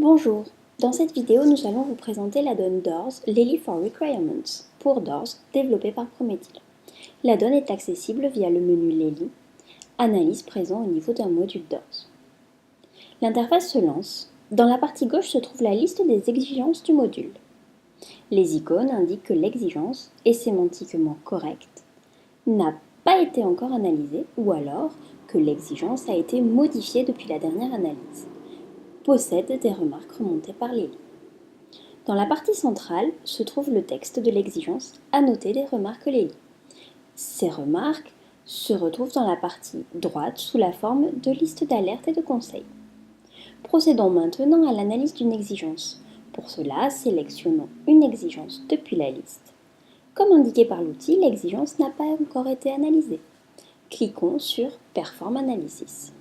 Bonjour, dans cette vidéo nous allons vous présenter l'add-on DOORS Lily for Requirements pour DOORS développé par Prometheal. L'add-on est accessible via le menu Lily, analyse présent au niveau d'un module DOORS. L'interface se lance. Dans la partie gauche se trouve la liste des exigences du module. Les icônes indiquent que l'exigence est sémantiquement correcte, n'a pas été encore analysée ou alors que l'exigence a été modifiée depuis la dernière analyse. Possède des remarques remontées par Lily. Dans la partie centrale se trouve le texte de l'exigence annoté des remarques Lily. Ces remarques se retrouvent dans la partie droite sous la forme de liste d'alertes et de conseils. Procédons maintenant à l'analyse d'une exigence. Pour cela, sélectionnons une exigence depuis la liste. Comme indiqué par l'outil, l'exigence n'a pas encore été analysée. Cliquons sur Perform Analysis.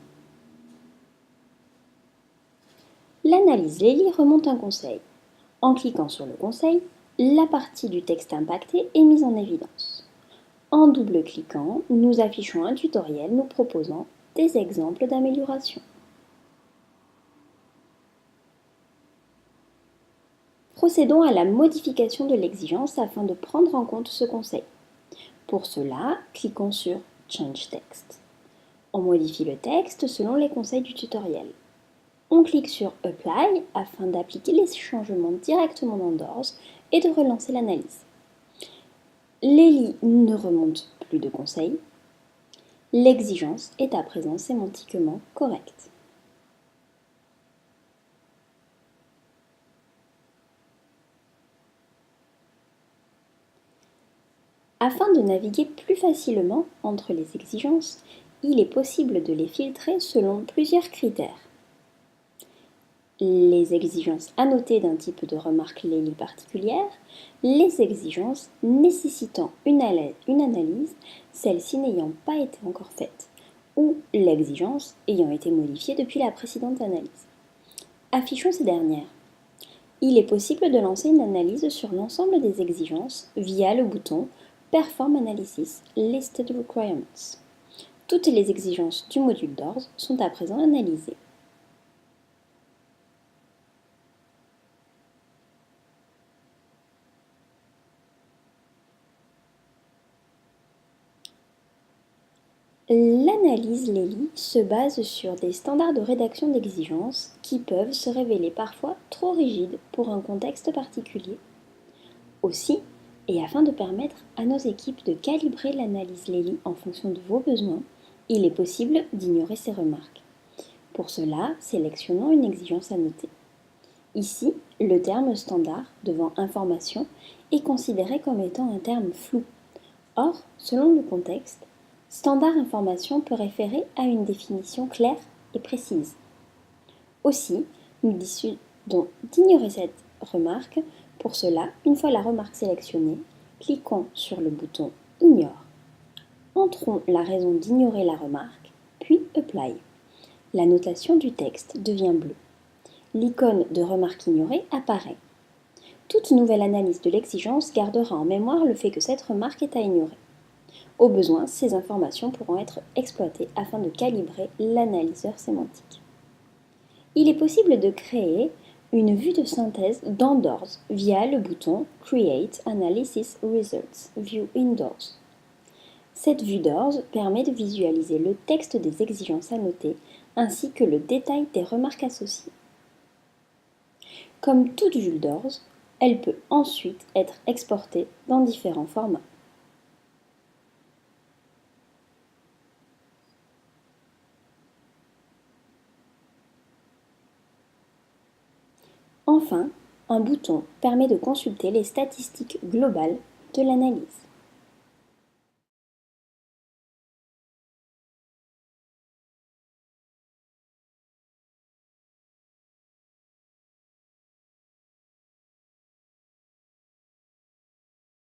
L'analyse Lily remonte un conseil. En cliquant sur le conseil, la partie du texte impacté est mise en évidence. En double-cliquant, nous affichons un tutoriel nous proposant des exemples d'amélioration. Procédons à la modification de l'exigence afin de prendre en compte ce conseil. Pour cela, cliquons sur Change Text. On modifie le texte selon les conseils du tutoriel. On clique sur Apply afin d'appliquer les changements directement dans DOORS et de relancer l'analyse. Lily ne remonte plus de conseils. L'exigence est à présent sémantiquement correcte. Afin de naviguer plus facilement entre les exigences, il est possible de les filtrer selon plusieurs critères. Les exigences annotées d'un type de remarque Lily particulière, les exigences nécessitant une analyse, celle-ci n'ayant pas été encore faite, ou l'exigence ayant été modifiée depuis la précédente analyse. Affichons ces dernières. Il est possible de lancer une analyse sur l'ensemble des exigences via le bouton Perform Analysis Listed Requirements. Toutes les exigences du module DOORS sont à présent analysées. L'analyse Lily se base sur des standards de rédaction d'exigences qui peuvent se révéler parfois trop rigides pour un contexte particulier. Aussi, et afin de permettre à nos équipes de calibrer l'analyse Lily en fonction de vos besoins, il est possible d'ignorer ces remarques. Pour cela, sélectionnons une exigence à noter. Ici, le terme standard devant information est considéré comme étant un terme flou. Or, selon le contexte, standard information peut référer à une définition claire et précise. Aussi, nous décidons d'ignorer cette remarque. Pour cela, une fois la remarque sélectionnée, cliquons sur le bouton Ignore. Entrons la raison d'ignorer la remarque, puis Apply. La notation du texte devient bleue. L'icône de remarque ignorée apparaît. Toute nouvelle analyse de l'exigence gardera en mémoire le fait que cette remarque est à ignorer. Au besoin, ces informations pourront être exploitées afin de calibrer l'analyseur sémantique. Il est possible de créer une vue de synthèse dans DOORS via le bouton Create Analysis Results View in DOORS. Cette vue DOORS permet de visualiser le texte des exigences annotées ainsi que le détail des remarques associées. Comme toute vue DOORS, elle peut ensuite être exportée dans différents formats. Enfin, un bouton permet de consulter les statistiques globales de l'analyse.